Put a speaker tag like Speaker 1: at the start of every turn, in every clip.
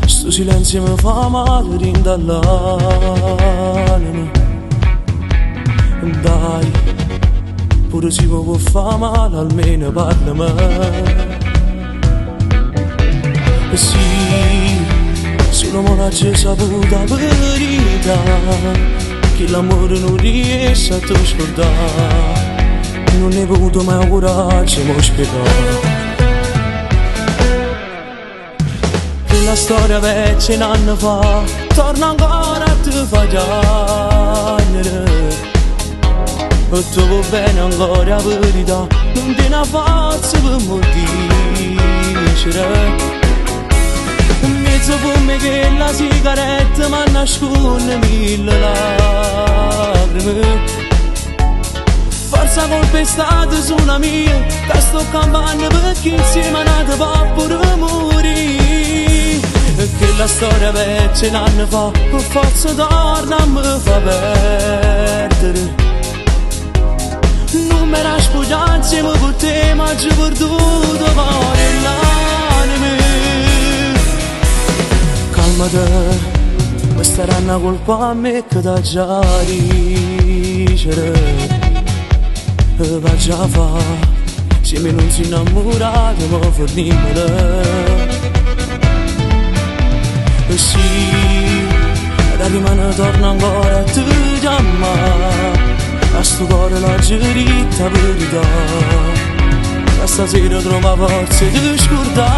Speaker 1: sto silenzio mi fa male rindall'anima. Dai, pure se mi può fare male almeno parlami. Sì, solo me l'ha già saputa verità, che l'amore non riesce a te scordare. Non ne ho avuto mai coraggio, mi spiegare che la storia vecchia un anno fa torna ancora a te fa piangere. E tu va bene ancora la verità, non ti ne faccio per morire. In mezzo con me che la sigaretta mi nasconde mille lacrime. Forza colpa è stata sulla mia, che sto campando perché insieme a nata va pure morire. E che la storia vecchia un anno fa, per forza torna a me fa perdere. Non mi era spugiato insieme con te, ma ci ho perduto cuore e l'anima. Calmate, mi staranno colpa a me che da già dicere. Va già fa, se me non si innamorate, ma fornimele. E sì, da rimane torna ancora a te chiamare. A sto cuore la giritta verità, che stasera trova forza di scordare.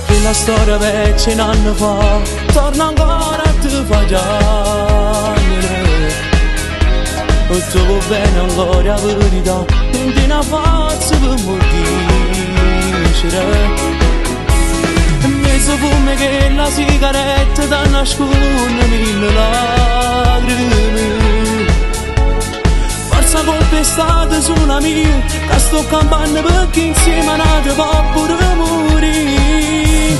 Speaker 1: Che la storia vecchia un anno fa torna ancora a te fa piangere. E tu va bene ancora la verità, non ti ne faccio per morire. In mezzo come che la sigaretta ti nasconde mille lacrime. Forza colpa è stata sulla mia, che sto campando perché insieme a nata va pure morire.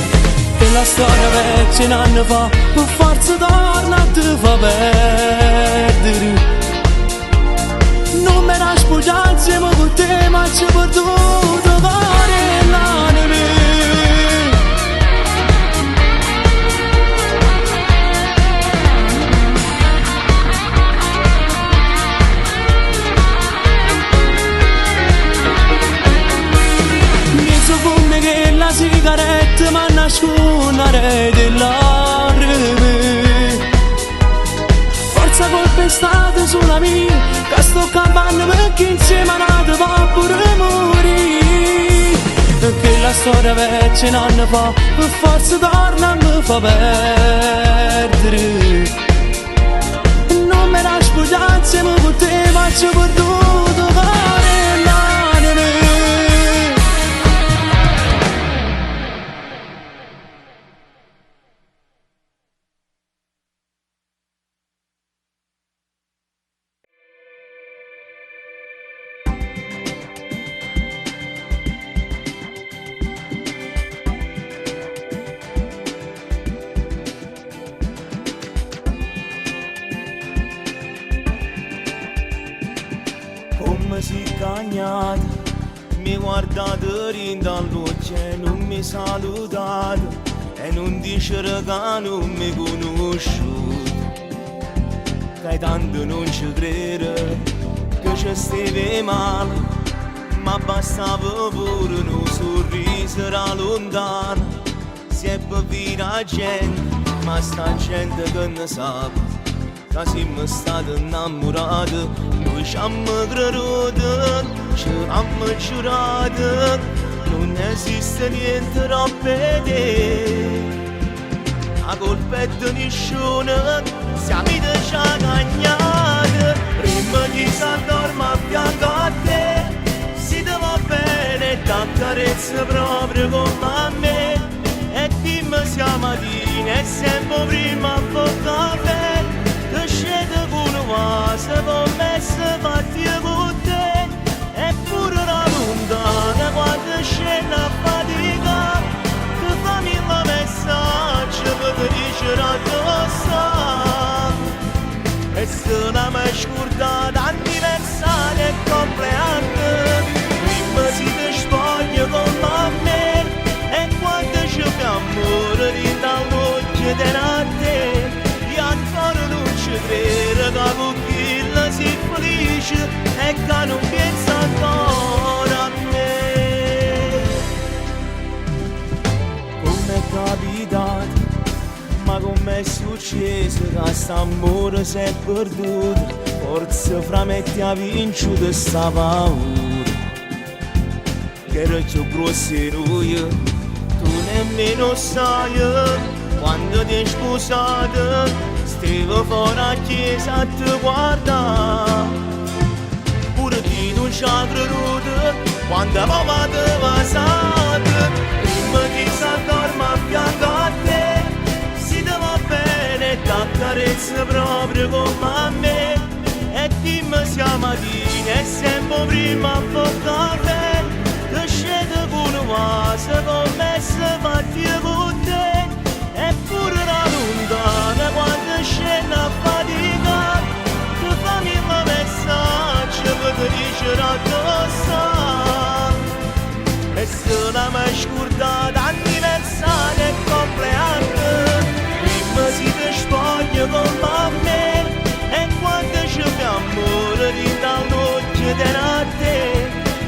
Speaker 1: E la storia vecchia un anno fa, per forza torna a te fa perdere. Non mi era spugiato insieme con te, ma ci ho perduto cuore e l'anima. Mezzo come che la sigaretta mi nasconde delle lacrime. Forza colpa è stata sulla mia, che sto campando perché insieme a nata va pure morire. Che la storia vecchia un anno fa, per forza torna a me fa perdere. Non mi era spugiato insieme con te, ma ci ho perduto cuore e l'anima. Come si cagnata, mi guardate rindall'occhio e non mi salutate, e non dice che non mi conosciute. Che tanto non ci crede, che ci steve male, ma bastava pure un sorriso da lontano. Si è per dire la gente, ma sta gente che ne sa, che siamo stati innamorati, noi ci abbiamo creduto, ci abbiamo giurato, non esiste niente troppo te. La colpa è di nessuno, siamo già cagnati, prima che si addorma a fianco a te. Si ti va bene, ti accarezza proprio come a me, e dimmi siamo mattina e sempre prima a caffè. Che scende con una vase, con me se fatti con te, eppure la lontana quando scende a fatica, che fammi il messaggio per dicere addosso. E se non mi scordata anniversario e compleanno, prima si ti spoglia con me. felice e che non pensa ancora a me. Come è capitato, ma com'è successo che st'amore si è perduto? Forse fra me ti ha vinto sta paura, che era più grossa di noi, tu nemmeno sai. Quando ti hai sposato, stavo fuori a chiesa a te guardare, pure ti non ci ha creduto, quando papà te vasate, prima che s'addorma a fianco a te, si ti va bene, t'accarezza proprio come a me, e dimmi siamo mattina e sempre prima a caffè, che scende con una vase come se mattina con te. Eppure la lontana quando scende a fatica, ti fammi un messaggio che ti dice addosso. E se la mi scordata anniversario e compleanno, prima si ti spoglia come a me, e quando ci fai amore di dall'occhio a te,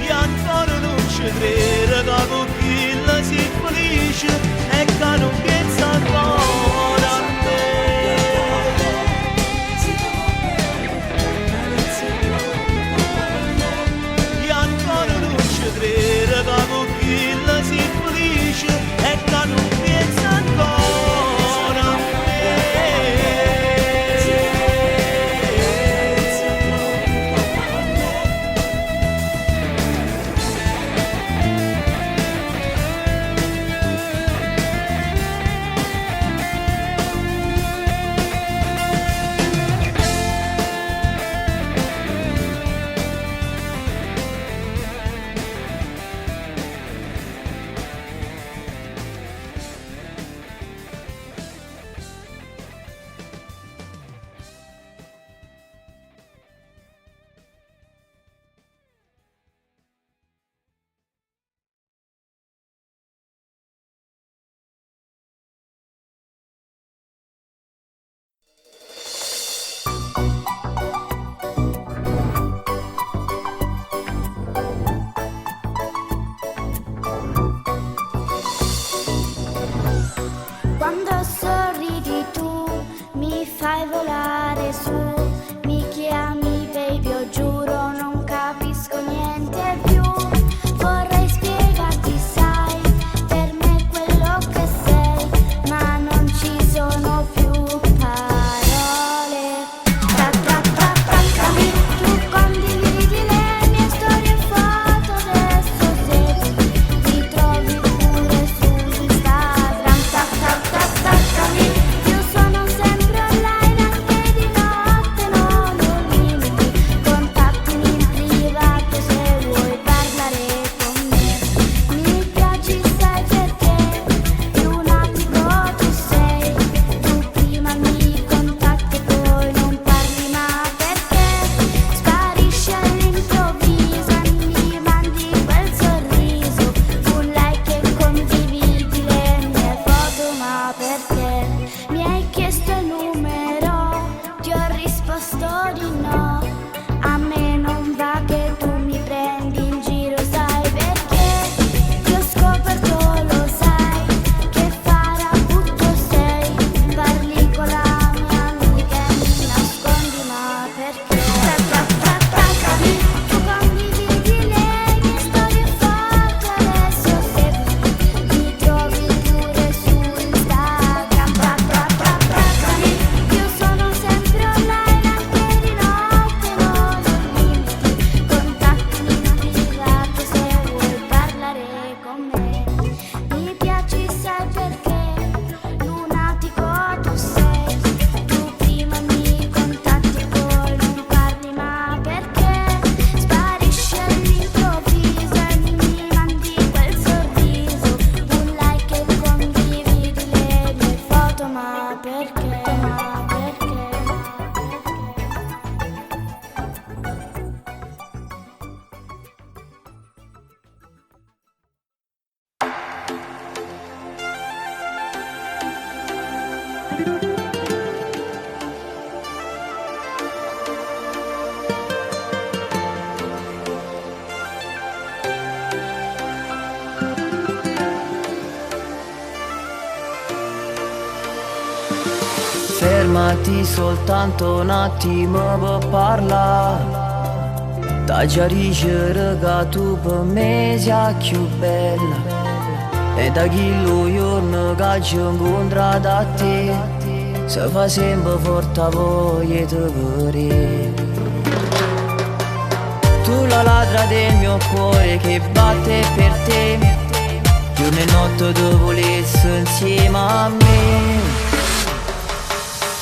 Speaker 1: io ancora non ci credo che con chi la si felice e che non pensa ancora a me. Io ancora non ci credo che con chi la si felice e che non pensa ancora a me.
Speaker 2: fermati soltanto un attimo per parlare. Da chiarisce che tu per me sei più bella, e da quello giorno che ci incontra da te si fa sempre forte voglia di vedere. Tu la ladra del mio cuore che batte per te, giorno e notte tu volessi insieme a me.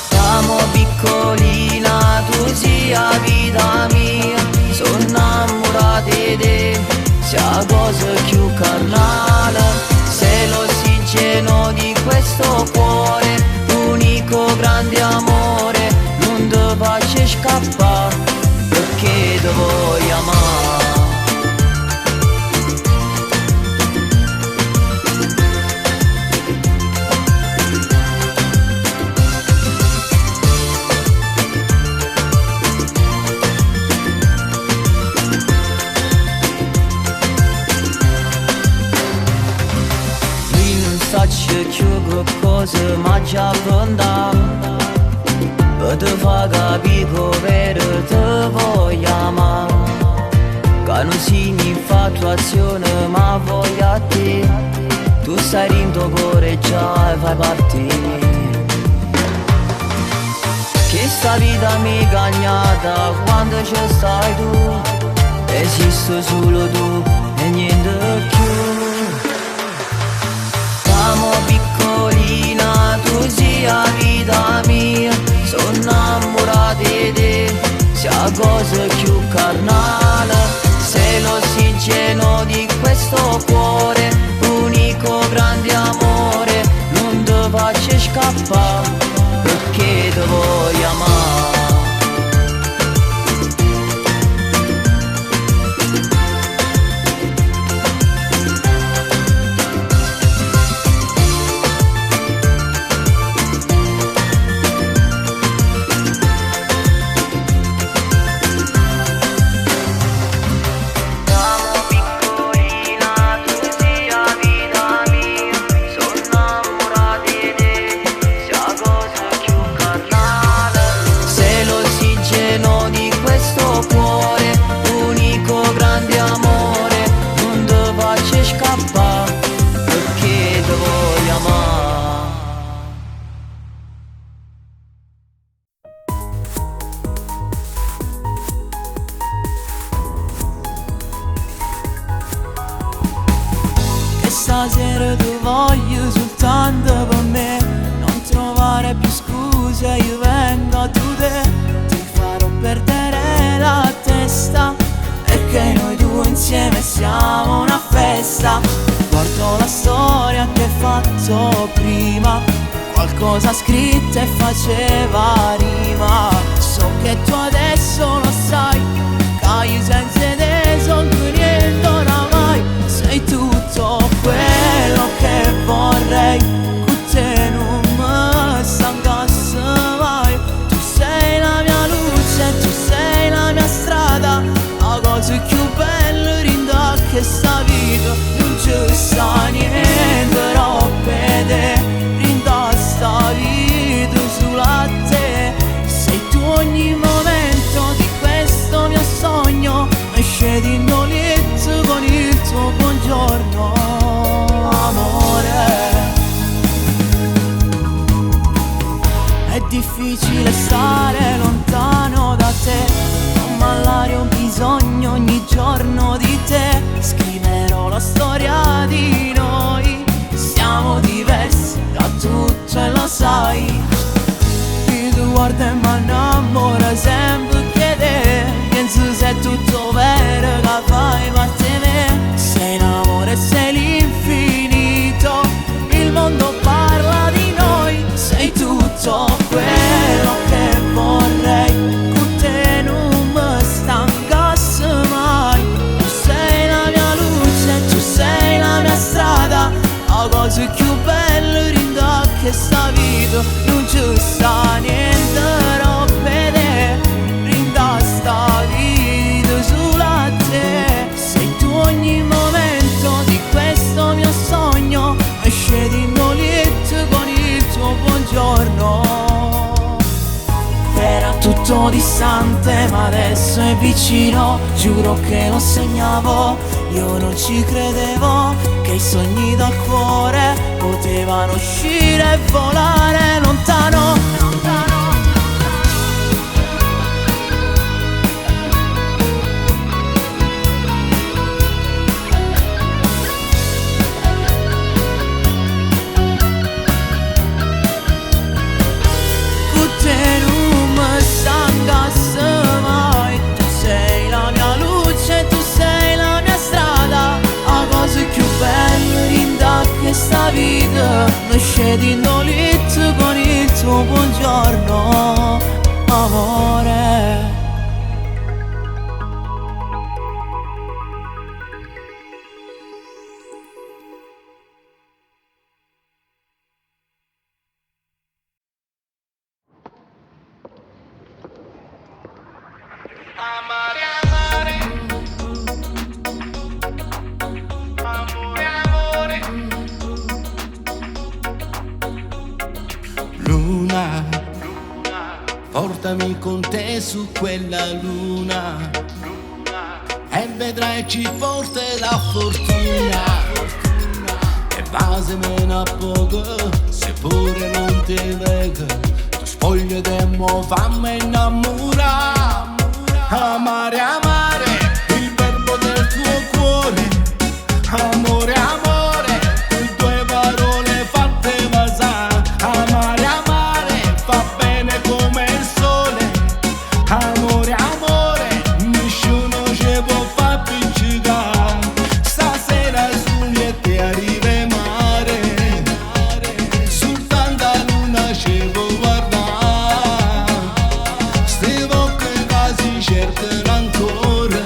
Speaker 2: Siamo piccolina, tu sia vita mia, sono innamorata di te, sei la cosa più carnale, sei l'ossigeno di questo cuore, l'unico grande amore, non ti faccio scappare, perché ti voglio amare. Che cosa mi già pronta per te fa capire che vero te voglio amare, che non significa infatuazione ma voglio a te, tu stai in tuo cuore già e fai parte di me. Che sta vita mi cagnata quando ci stai tu, esiste solo tu e niente più. Siamo piccolina, tu sia vita mia, sono innamorata di te, sei la cosa più carnale, sei l'ossigeno di questo cuore, l'unico grande amore, non ti faccio scappare, perché ti voglio amare.
Speaker 3: Stasera ti voglio soltanto per me, non trovare più scuse, io vengo a te, ti farò perdere la testa, perché noi due insieme siamo una festa. Guardo la storia che hai fatto prima, qualcosa scritta e faceva rima. So che tu adesso lo sai, che io senza te sono più niente oramai. Sei tutto quello che vorrei, con te non mi stancasse mai. Tu sei la mia luce, tu sei la mia strada, la cosa più bella rinda che sta vita. Non ci sta niente roba te, rinda sta vita sulla te. Sei tu ogni momento di questo mio sogno, e scedi in dolizzo con il tuo buongiorno, amore. È difficile stare lontano da te, non m'allare ho bisogno ogni giorno di te. Scriverò la storia di noi, siamo diversi da tutto e lo sai. Io ti guardo e mi innamoro sempre che te, penso se è tutto vero che fai parte di me. Sei l'amore, sei l'infinito, il mondo parla di noi. Sei tutto quello che vorrei, con te non mi stancasse mai. Tu sei la mia luce, tu sei la mia strada, la cosa più bella rinda che sta vita. Non ci sta niente roba te, rinda sta vita sulla te. Sei tu ogni momento di questo mio sogno, e scedi in dolizzo con il tuo buongiorno. tempo distante ma adesso è vicino. Giuro che lo sognavo, io non ci credevo che i sogni dal cuore potevano uscire e volare lontano. Questa vita non scedi in lit con il tuo buongiorno, amore.
Speaker 1: Amare, amare, amore, amore. Luna, portami con te su quella luna e vedrai ci porterà fortuna. E vasemene a poco, seppure non ti vedo, tu spogliati mo fammi innamorare. Amare, amare, il verbo del tuo cuore. Amore, amore, due parole fatte basare. Amare, amare, fa bene come il sole. Amore, amore, nessuno ci può far appiccicare. Stasera sogni e ti arriva mare, soltanto la luna ci può guardare. Sti occhi quasi cercano ancora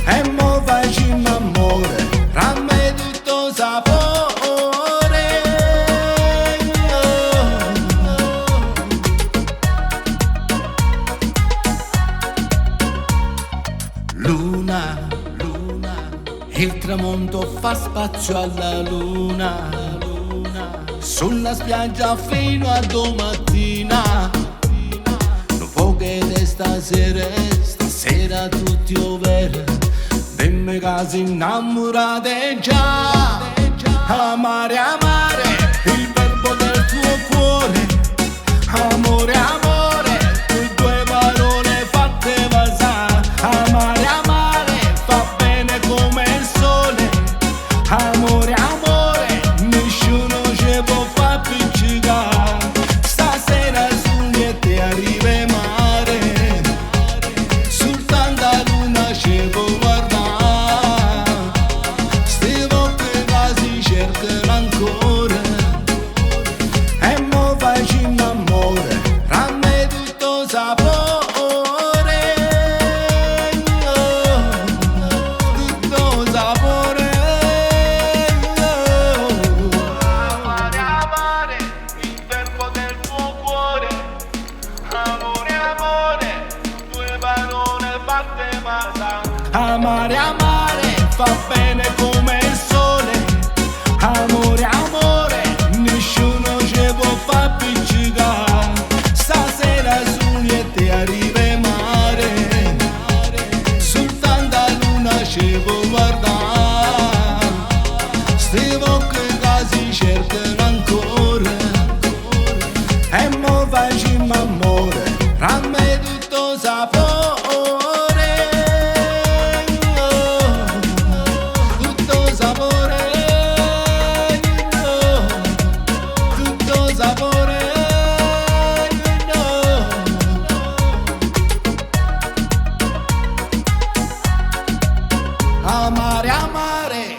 Speaker 1: e mo facciamo amore, ramme tutto sapore. Luna, luna, il tramonto fa spazio alla luna, sulla spiaggia fino a domattina. Non può che stasera tutti over, dimmi che si innamorate già. Amare, amare, il verbo del tuo cuore. Amore, amore, due parole fatte basare. Amare, amare, fa bene come il sole. Amore, amore, nessuno ci può far appiccicare. Stasera sogni e ti arriva mare, soltanto la luna ci può guardare. Sti occhi quasi cercano ancora e mo facciamo amore, ramme tutto sapore. Tutto sapore. Amare, amare, il verbo del tuo cuore. Amore, amore, due parole fatte basare. Amare, amare, fa bene come il sole. Amore, amore, nessuno ci può far appiccicare. Stasera sogni e ti arriva mare, soltanto la luna ci può guardare. Sti occhi quasi cercano ancora e mo facciamo amore, ramme tutto sapore. Tutto sapore, tutto sapore. Amare, amare.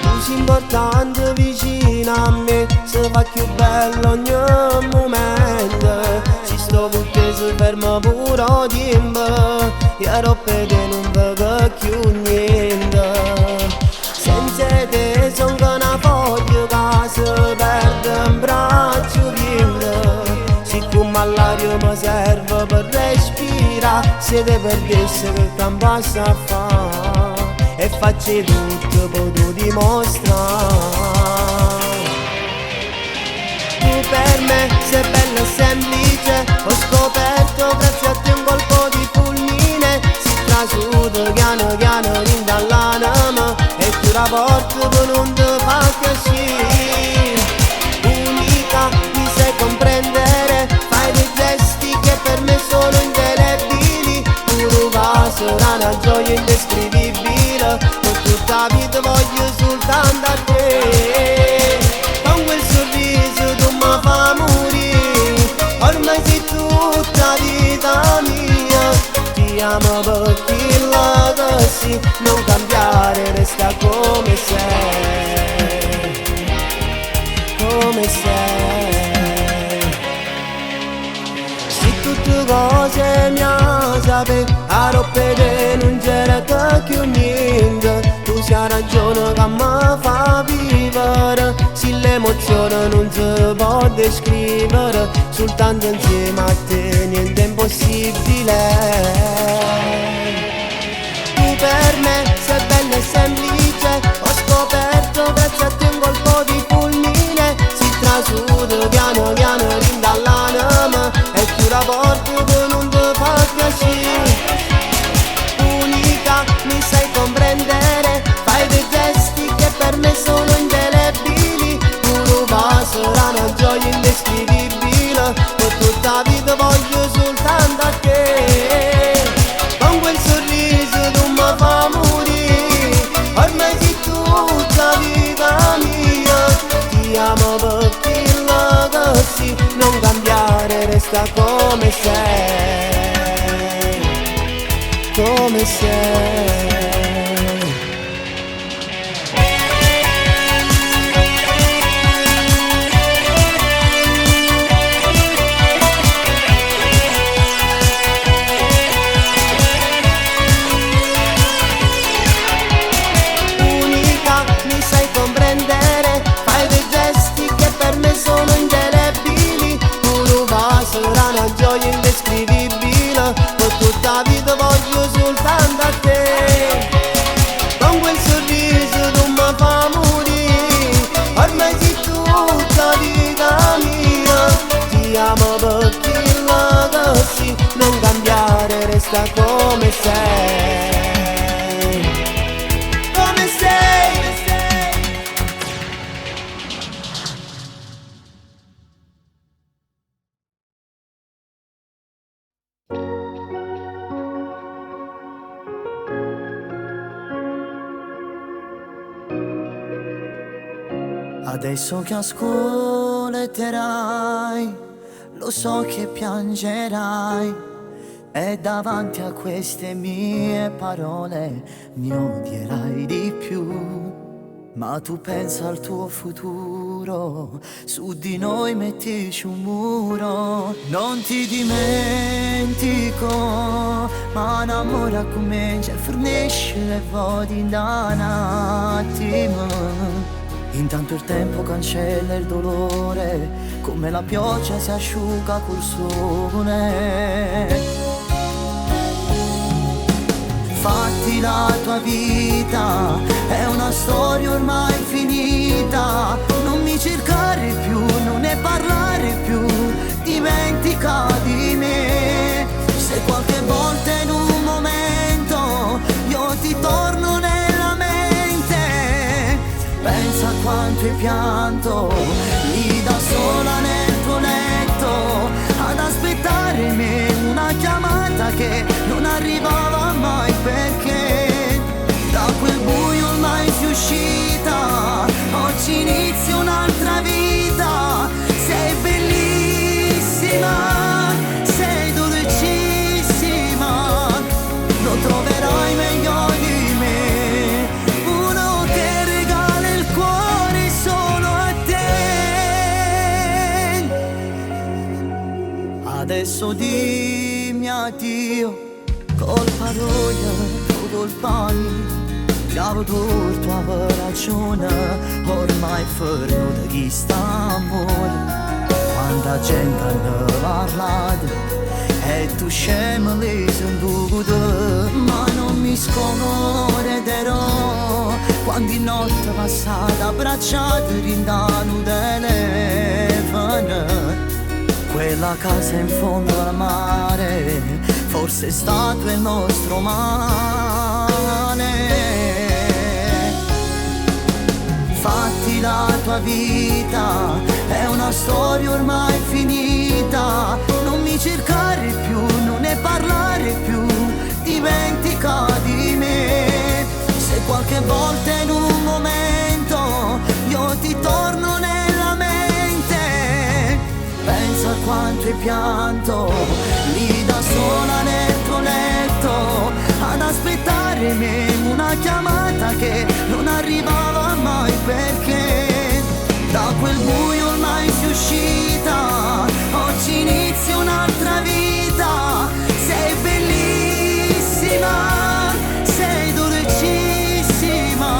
Speaker 4: Così importante vicino a me, si fa più bello ogni momento. Si sto perché si ferma pure tempo, e roppe che non vedo più niente. Senza te sono una foglia ma l'aria mi serve per respirare. Se te perdesse che campo a fare e faccio tutto per tu dimostrare. Tu per me sei bella e semplice, ho scoperto grazie a te un colpo di fulmine. Si trasuda piano piano rindall'anima e tu la porti per non ti fa piacere. Unica, mi sai comprendere, fai dei gesti che per me sono indelebili. Pure sarà una gioia indescrivibile, per tutta la vita voglio soltanto a te. Con quel sorriso tu mi fai morire, ormai sei tutta vita mia. Ti amo per chi la così, non cambiare, resta come sei, come sei. Se tutte cose mi sapevi, a rompere non c'era che più niente. Tu sei ragione che mi fa vivere, se l'emozione non si può descrivere, soltanto insieme a te niente è impossibile. Tu per me sei bella e semplice, ho scoperto grazie a te un colpo di fulmine. Si trasuda piano piano rindall'anima e tu la porti che non ti fa piacere. Unica, mi sai comprendere, fai dei gesti che per me sono indelebili. Pure sarà una gioia indescrivibile, per tutta la vita voglio soltanto a te. Con quel sorriso tu mi fai morire, ormai sei tutta vita mia. Ti amo per chi la così, non cambiare, resta come sei, come sei. Unica, mi sai comprendere, fai dei gesti che per me sono indelebili. Pure sarà una gioia indescrivibile, per tutta la vita voglio soltanto a te. Con quel sorriso tu mi fai morire, ormai sei tutta vita mia. Ti amo per chi la così, non cambiare, resta come sei, come sei.
Speaker 2: Adesso che ascolterai, lo so che piangerai, e davanti a queste mie parole mi odierai di più. Ma tu pensa al tuo futuro, su di noi mettici un muro. Non ti dimentico, ma un amore comincia a fornisce le voti da un attimo. Intanto il tempo cancella il dolore, come la pioggia si asciuga col sole. Fatti la tua vita, è una storia ormai finita. Non mi cercare più, non ne parlare più, dimentica di me. Se qualche volta in un momento io ti torno nella mente, pensa a quanto hai pianto, lì da sola nel tuo letto, ad aspettare me, una chiamata che non arrivava mai, perché da quel buio ormai sei uscita, oggi inizia un'altra vita. Sei bellissima, sei dolcissima, non troverai meglio di me, uno che regala il cuore solo a te. Adesso dimmi addio, col parole, colpa mia, ti avevo torto, avevo ragione, ormai fermo di chi sta amore. tanta gente hanno parlato e tu scemo li sentute, ma non mi scorderò quando notte passata abbracciate rindano telefono. Quella casa in fondo al mare forse è stato il nostro mare. Fatti la tua vita, è una storia ormai finita. Non mi cercare più, non ne parlare più, dimentica di me. Se qualche volta in un momento io ti torno nella mente, pensa a quanto hai pianto lì da sola nel tuo letto, ad aspettare me una chiamata che non arrivava mai, perché da quel buio ormai sei uscita, oggi inizia un'altra vita. Sei bellissima, sei dolcissima,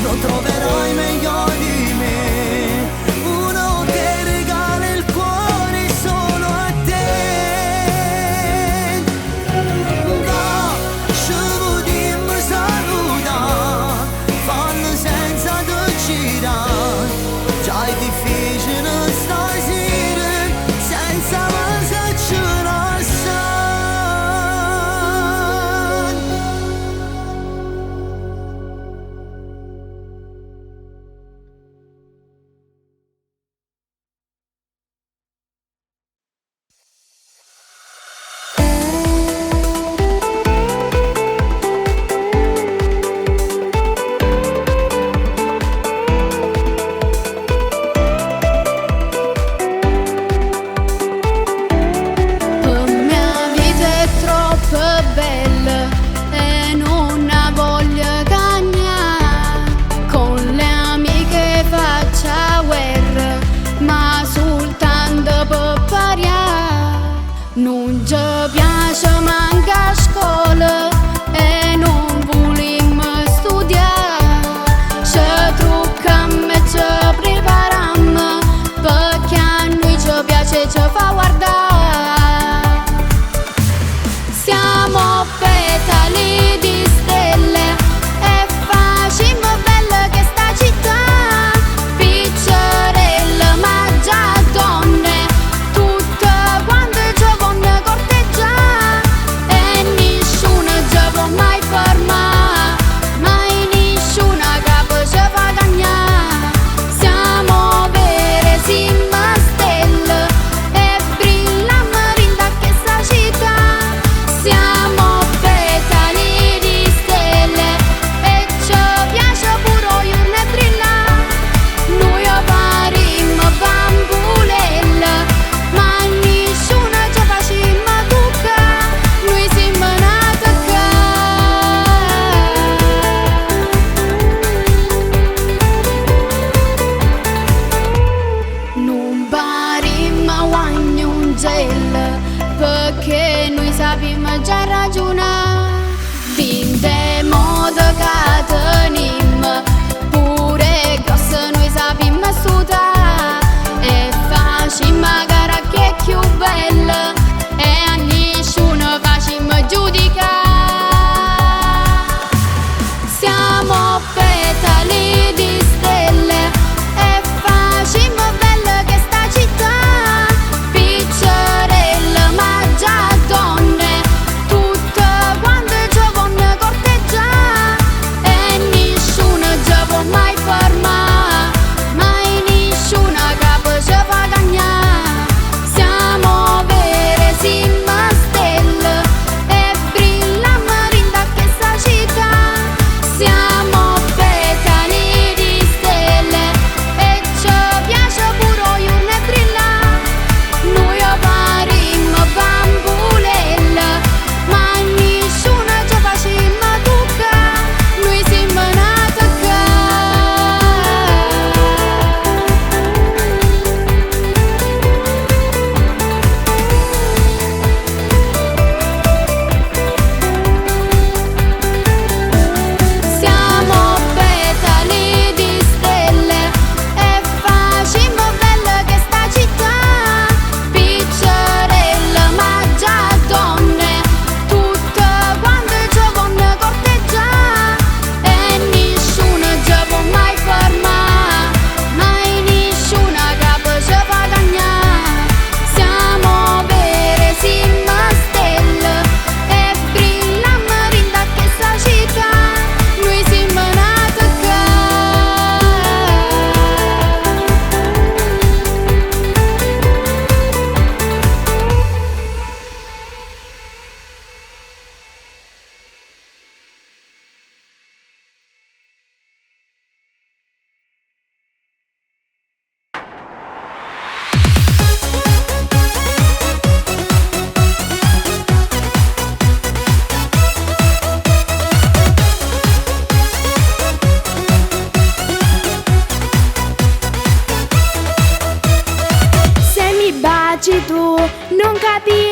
Speaker 2: non troverai meglio di me, uno che regala il cuore solo a te. Da scevo di me saluta, fallo senza te girare, già è difficile stasera senza pensarci assai.
Speaker 5: Per mia vita è troppo bella e non la voglio cagnare. Con le amiche faccia guerra, ma soltanto per pariare. Non ci piace manca a scuola e non vogliamo studiare. Ci trucchiamo e ci prepariamo, perché a noi ci piace e ci fa guardare. Siamo petali di stelle e facciamo bella che sta città. Piccerelle ma già donne, tutte quante ci vogliono corteggiare, e nessuno ci può mai fermare, mai nessuna capo ci fa cagnare. Siamo vere siamo stelle e brilliamo rinda che sta città. Siamo petali di stelle e ci piace pure io ne brillare. Noi parimmo bambulelle, ma nessuno ci facciamo toccare. Noi siamo nate qua. Non parimmo guagnongelle, perché noi sappiamo già ragionare. Dinte modo che tenimmo, pure grosse noi sappiamo studiare, e facciamo gara che è più bella e a nessuno facciamo giudicare. Siamo petali di stelle e facciamo bella che sta città. Piccerelle ma già donne, tutte quante ci vogliono corteggiare, e nessuno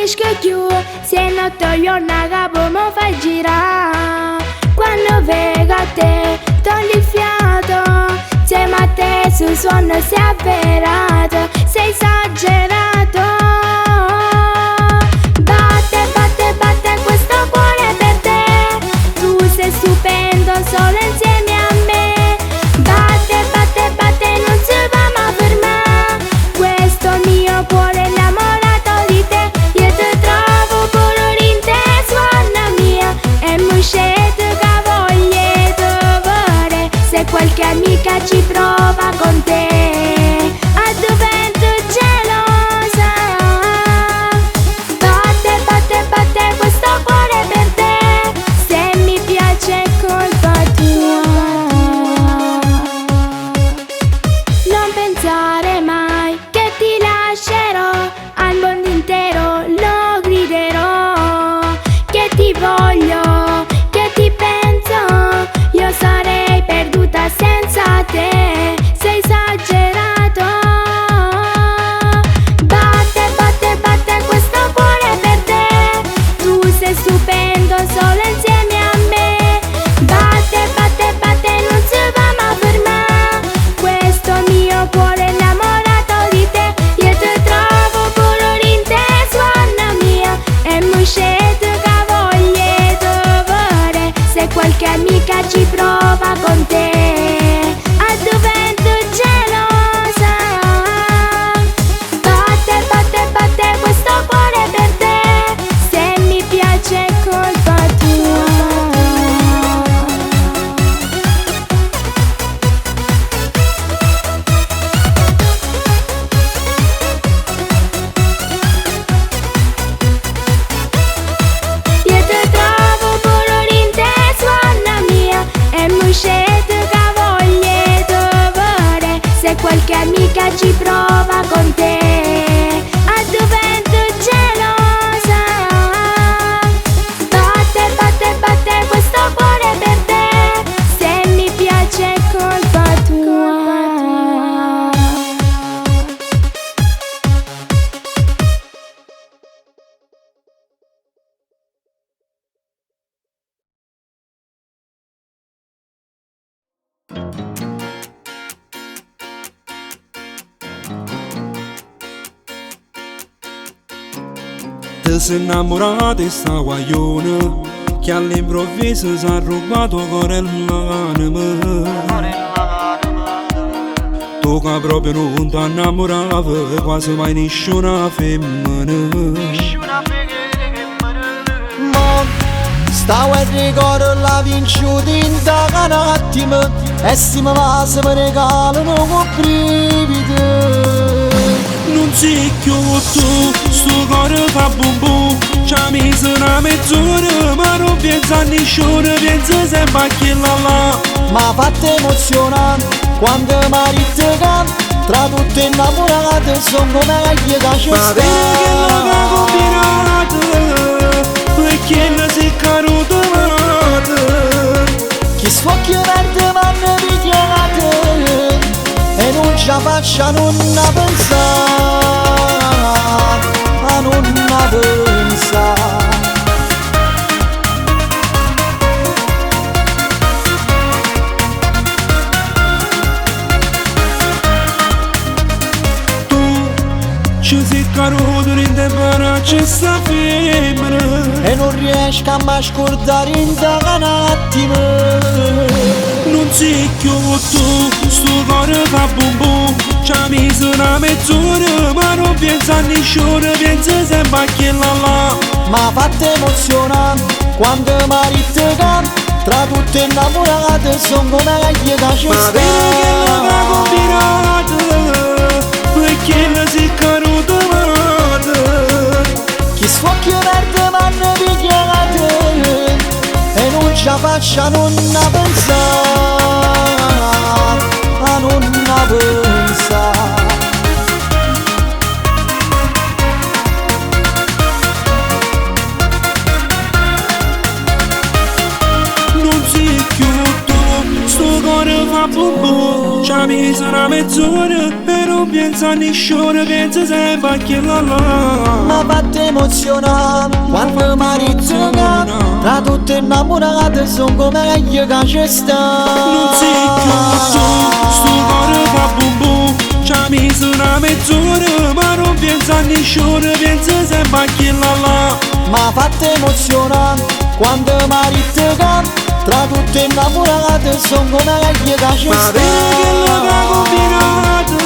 Speaker 5: capisco più, se non toglio una capo mi fai girare. Quando vedo a te togli il fiato, se ma te sul suono sei avverato, sei esagerato. Batte, batte, batte questo cuore per te, tu sei stupendo solo insieme a me. Batte, batte, batte non si va mai fermare, questo mio cuore innamorato di te. Io ti trovo pure in te, suona mia, e mi scende che voglia di vedere se qualche amica ci prova con te. A divento gelosa. Batte, batte, batte questo cuore per te, se mi piace è colpa tua. Non pensare mai che ti lascerò, al mondo intero lo griderò, che ti voglio, che ti penso, io sarei perduta senza te, sei esagerato. Batte, batte, batte questo cuore per te, tu sei stupendo solo insieme a me. Batte, batte, batte non si va mai fermare, questo mio cuore innamorato di te. Io ti trovo pure in te, suona mia, e mi scende che voglia di vedere se qualche amica ci prova con te. A divento gelosa. Batte, batte, batte questo cuore per te, se mi piace è colpa tua. Io ti trovo pure in te, suona mia, e mi scende che voglia di vedere se qualche amica ci prova con te. A divento gelosa. Batte, batte, batte questo cuore per te, se mi piace è colpa tua.
Speaker 6: Ti sei innamorata di sta guagliona che all'improvviso si è rubato cuore all'anima. Tu che proprio non ti innamoravi, quasi mai nessuna femmina.
Speaker 4: Mo stavo a ricordare la vinciuta in un attimo, e se mi va se mi regalano con brividi.
Speaker 6: Non sei più tu, sto cuore fa bum bum. Ci ha messo una mezz'ora, ma non pensa a nessuno, pensa sempre a chi là.
Speaker 4: Ma fatta emozionante quando mi canta, tra tutte innamorate sono come gli da
Speaker 6: Ma vedi che l'ha combinata, perché la si è caruta.
Speaker 4: chi suocchi verde mi hanno richiamato, e non ci faccia non pensare, a non pensare.
Speaker 6: Ci sei caruto in te c'è sta femmina,
Speaker 4: E non riesco a mai scordare in un attimo.
Speaker 6: non sei più tu, sto cuore fa bum bum. Ci ha messo una mezz'ora, ma non pensa a nessuno, pensa sempre a chi là.
Speaker 4: Ma fatta emozionante quando mi canta, tra tutte innamorate sono come gli da
Speaker 6: Ma vedi che l'ha combinata, perché la si è caruta.
Speaker 4: chi suocchi verde mi hanno richiamato, e non ci faccia non pensare, a non pensare.
Speaker 6: Non sei più tu, sto cuore fa bum bum. Ci C'ha messo una mezz'ora e non pensa a nessuno, pensa sempre a chi la
Speaker 2: Ma fatta emozionare quando mi rizzoca. Tra tutte innamorate sono come io che ci sta.
Speaker 6: Non sei più tu, sto cuore fa bum bum. C'ha messo una mezz'ora ma non pensa a nessuno, pensa sempre a chi la.
Speaker 2: Ma fatta emozionare quando mi rizzoca. Tra tutte innamorate sono come io che ci
Speaker 6: Ma
Speaker 2: sta.
Speaker 6: vedi che l'ho combinato,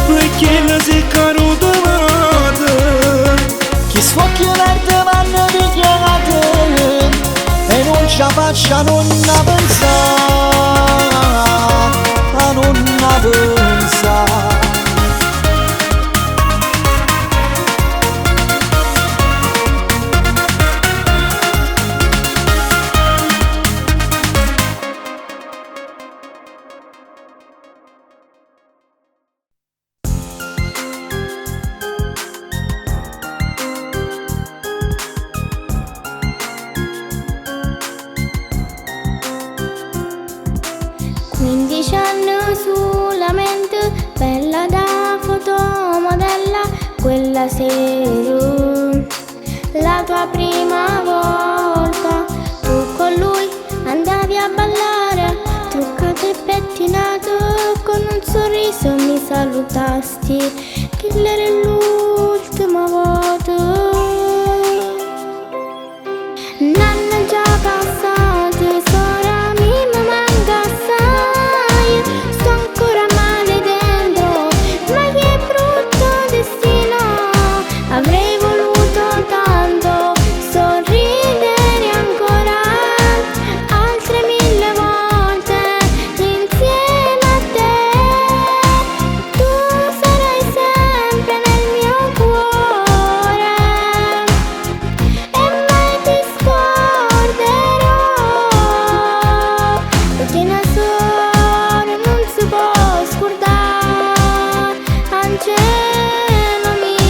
Speaker 6: perché la si è caduta male.
Speaker 2: Chi sfocchi verde vanno dichiarate e non ci faccia non pensare, a non pensare.
Speaker 5: Solamente bella da fotomodella quella sera, la tua prima volta. Tu con lui andavi a ballare, truccato e pettinato, con un sorriso mi salutasti, che era l'ultima volta. Nanna già passata, sora mi manca assai, sto ancora male dentro, ma che brutto destino. Avrei voluto tanto sorridere ancora, altre 1000 volte insieme a te. Tu sarai sempre nel mio cuore e mai ti scorderò, perché una sola non si può scordare, angelo mio.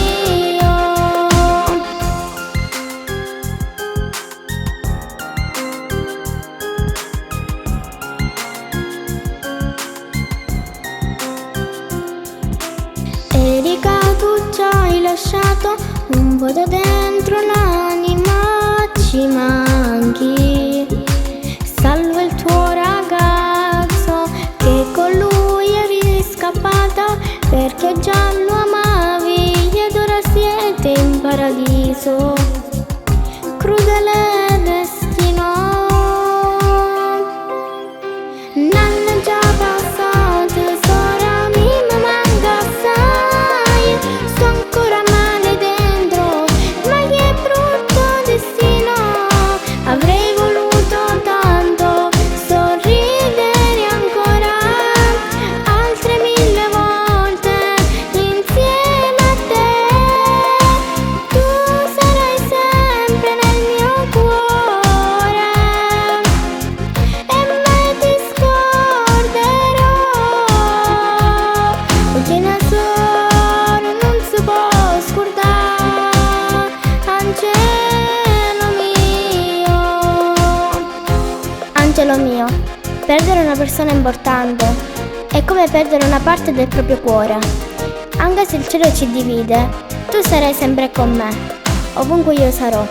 Speaker 5: Erika, tu ci hai lasciato un vuoto dentro l'anima, ci manchi. Salvo il tuo ragazzo, che con lui eri scappata, perché già lo amavi ed ora siete in paradiso. Crudele destino. Nanna già passata, sora mi manca assai, sto ancora male dentro, ma che brutto destino. Avrei voluto tanto sorridere ancora, altre 1000 volte insieme a te. Tu sarai sempre nel mio cuore e mai ti scorderò, perché una sola non si può scordare, angelo mio. Angelo mio, perdere una persona importante è come perdere una parte del proprio cuore. Anche se il cielo ci divide, tu sarai sempre con me, ovunque io sarò.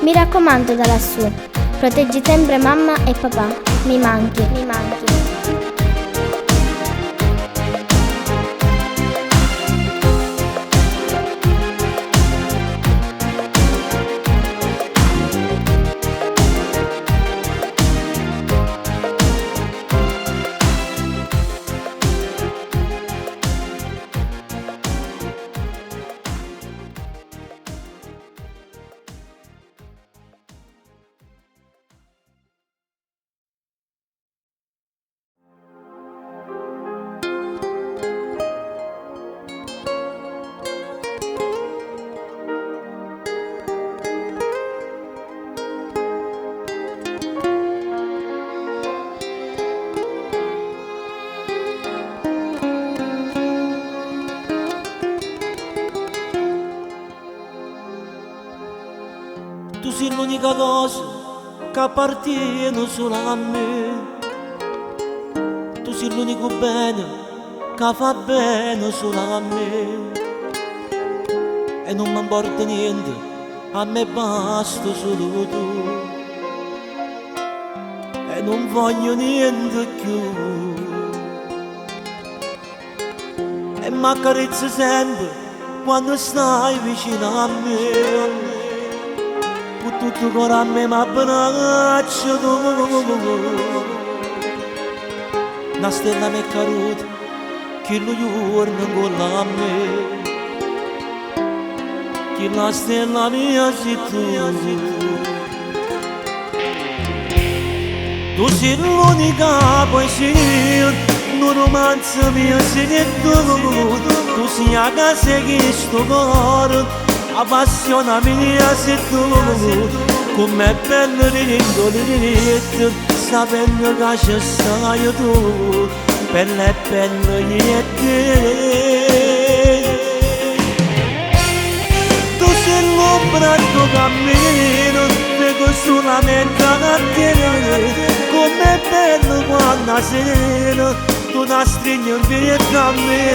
Speaker 5: Mi raccomando da lassù, proteggi sempre mamma e papà, mi manchi, mi manchi.
Speaker 1: Tu sei l'unica cosa che appartiene solo a me.
Speaker 3: Tu sei l'unico bene che fa bene solo a me. E non mi importa niente, a me basta solo tu. E non voglio niente più. E mi accarezzi sempre quando stai vicino a me. Con tutto il cuore a me mi abbraccio tu. Una stella mi è caduta, che lo giorno con a me. Che la stella mia sei tu. Tu sei l'unica poesia, un romanzo mio sei tu. Tu sei la casa che sto cuore, la passione mia sei tu. Com'è bello rindoletto, sapendo che ci stai tu. Bella e bella niente. Tu sei l'ombra del tuo cammino, vedo solamente a te. Com'è bello quando la sera tu la stringi dietro a me.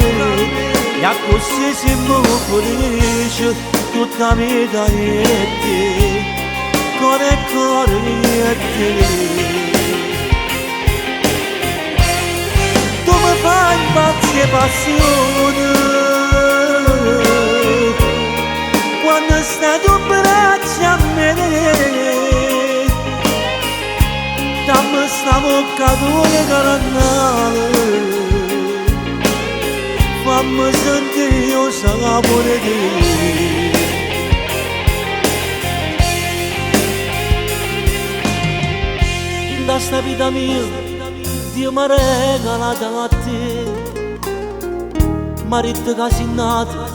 Speaker 3: E così siamo felici tutta la vita di te. Cuore e cuore di te. Tu mi fai impazzire passione quando stai tu braccio a me. Dammi sta bocca tua carnale, fammi sentire io sapore di te. Da sta vita mia, Dio mi ha regalato a te. Marito che sei nato,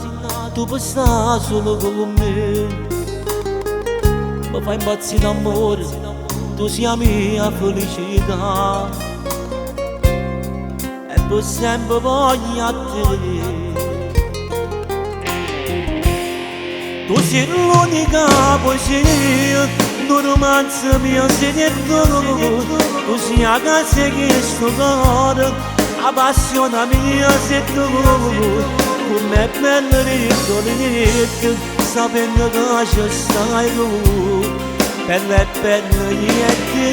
Speaker 3: tu puoi stare solo con me. Mi fai impazzire d'amore, tu sei la mia felicità. E per sempre voglio a te. Tu sei l'unica poesia, un romanzo mio sei tu. Tu sei la casa che sto cuore, la passione mia sei tu. Com'è bello rindoletto, sapendo che ci stai tu. Bella e bella niente.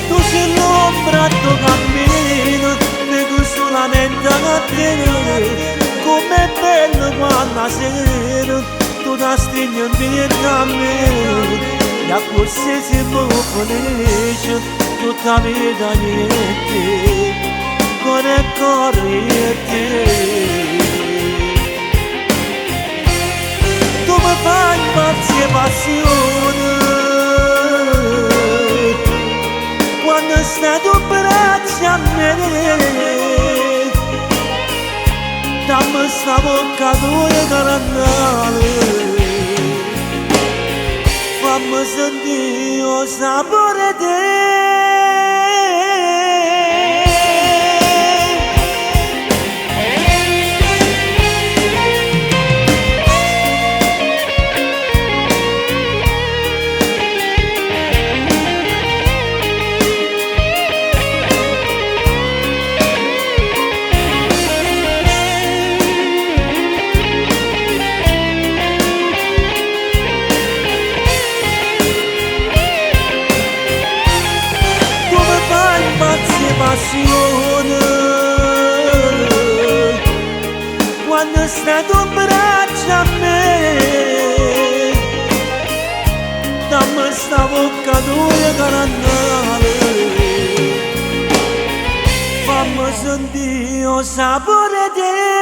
Speaker 3: Tu sei l'ombra del tuo cammino, vedo solamente a te. Com'è bello quando la sera tu la stringi dietro a me. E così siamo felici tutta la vita di te. Cuore e cuore di te. Tu mi fai impazzire passione quando stai tu braccio a me. Dammi sta bocca tua carnale, fammi sentire il sapore di te. Passione quando stai tu braccio a me. Dammi sta bocca tua carnale, fammi sentire il sapore di te.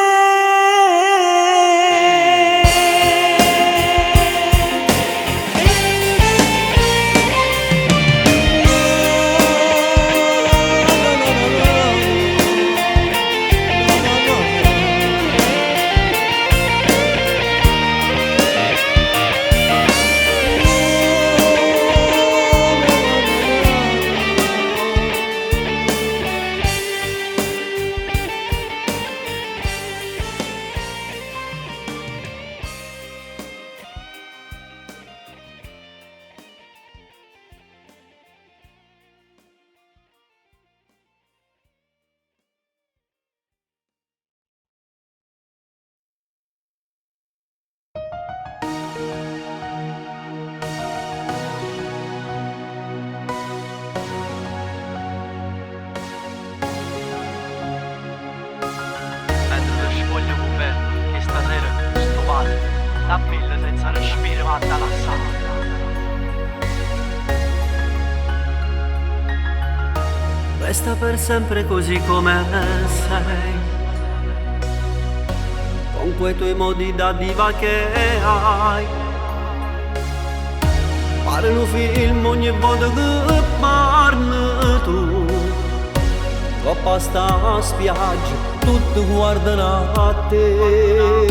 Speaker 7: Resta per sempre così come sei, con quei tuoi modi da diva che hai. Pare un film ogni volta che parli tu, coppa sta spiaggia, tutti guardano a te.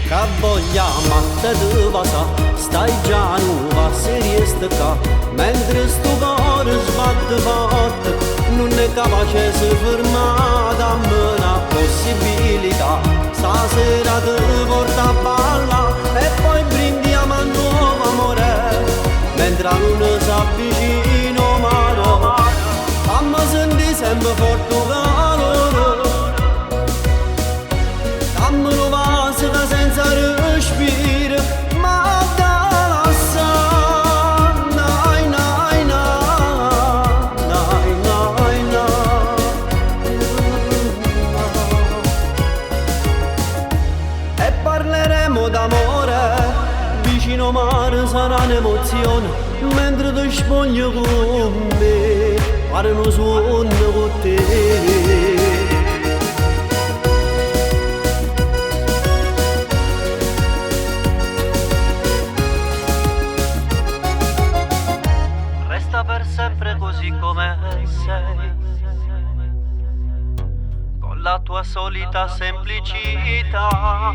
Speaker 7: Che voglia matta di vasa, stai già nuova se riesci qua, mentre sto cuore sbatte forte, non è capace di fermare, dammi una possibilità, stasera ti porta a balla e poi brindiamo a nuovo amore, mentre non si avvicina mano, fammi sentire sempre forte calore, dammi una vasca senza respiro, ma da lasciare, nai nai nai, nai nai nai. E parleremo d'amore, vicino mare sarà un'emozione, mentre ti spoglio con me, pare uno suono con te. Per sempre così come sei, con la tua solita semplicità.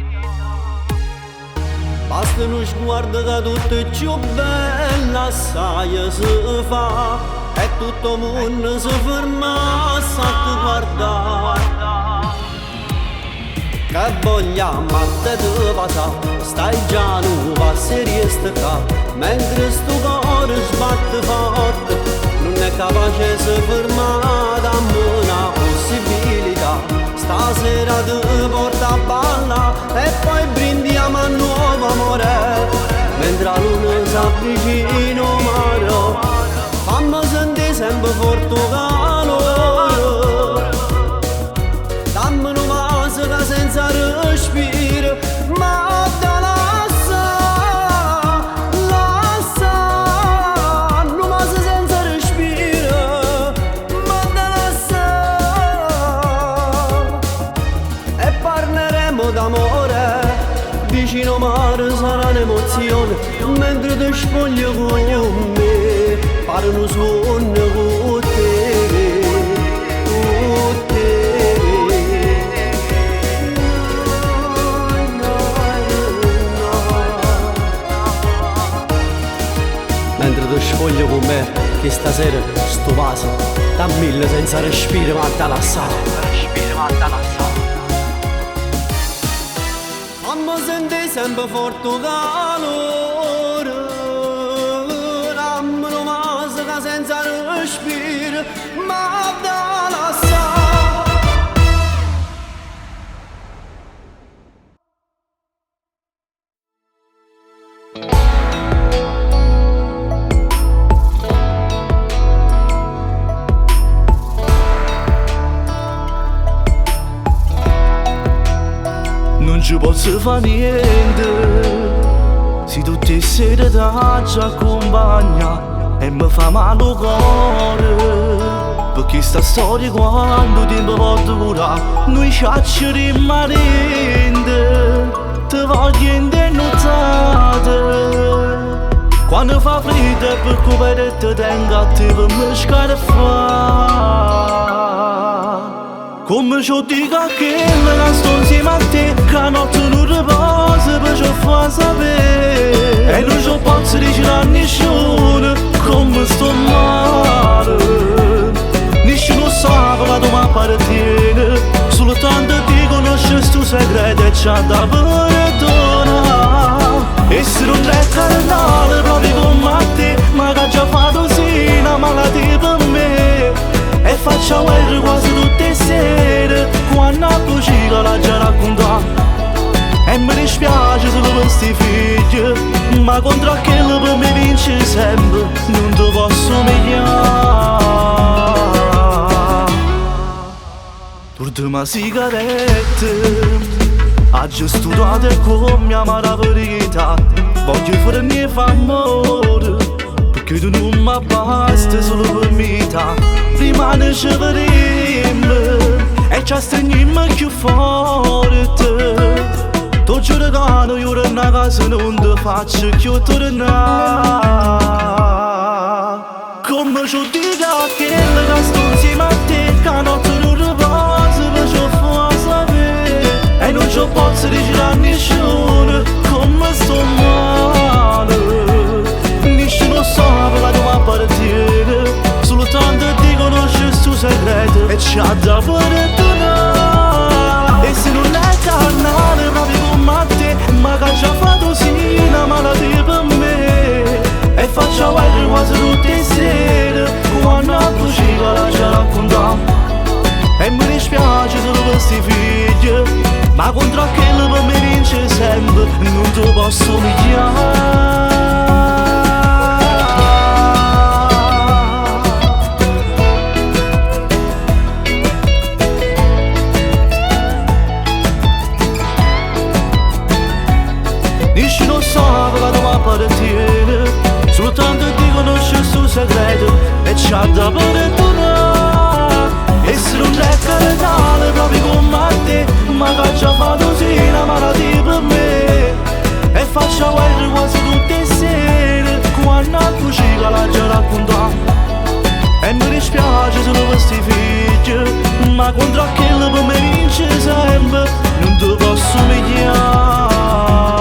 Speaker 7: Basta uno sguardo che tutto è più bella, sai si fa, e tutto il mondo si ferma a te guardare. Che voglia matta di vasa, stai già nuova se riesci qua, mentre sto cuore sbatte forte, non è capace di fermare, dammi una possibilità, stasera ti porta a balla e poi brindiamo a nuovo amore, mentre la luna si avvicina mare, fammi sentire sempre forte calore, dammi una vasca senza respiro, ma da lascia, una vasca senza respiro, ma da lascia. E parleremo d'amore, vicino mare sarà un'emozione, mentre ti spoglio con me, pare uno suono con te. Mentre ti spoglio con me, che stasera sto vaso da mille senza respiro ma da lasciare. Fammi sentire sempre forte calore, dammi una vasca senza respiro, ma da lasciare.
Speaker 1: Non ci posso fare niente, se tutte sere ti accompagna e mi fa male il cuore, perché sta storia quando tempo può durare, noi ci rimanente, ti voglio in denunziate, quando fa freddo per coprire ti tengo a te per me scarafare. Come ci dico che la sto insieme a te, che notte non riposa per ci far sapere, e non ci posso dire a nessuno come sto male, nessuno sa la tua appartiene, soltanto ti conosci sto segreto e c'ha da perdonare. E se non è carnale proprio come a te, ma che già fatto sì una malattia per me, e faccio guerra quasi tutte le sere, quando a cucina la già racconta, e mi dispiace solo per sti figli, ma contro quello per me vince sempre, non ti posso megliare. L'ultima sigaretta, oggi ho studiato con mia amata verità, voglio fare niente amore, perché tu non mi basta solo per metà.
Speaker 8: prima ne ci vedemmo e ci stringemmo più forte. Tu giurano io una casa non ti faccio più tornare. Come ci dica che la sto insieme a te, che notte non riposo per ci far sapere. E non ci posso dire a nessuno come sto male. Nessuno sa per la tua appartiene, soltanto ti conosce il suo segreto e ci ha da perdonare. E se non è carnale proprio come te, ma che ci ha fatto sì una malattia per me. E faccio guardare quasi tutte le sere, quando a cucina la ci raccontiamo. E mi dispiace solo per sti figli, ma contro quello per me vince sempre, non ti posso pigliare. Nessuno sa che la tua appartiene, soltanto ti conosce il suo segreto e ci ha da perdonare. E se non è carnale proprio come a te, ma che ci ha fatto sì una malattia per me. E faccio guardare quasi tutte le sere, quando a cucina la ci raccontiamo. E mi dispiace solo per sti figli, ma contro quello per me vince sempre, non ti posso pigliare.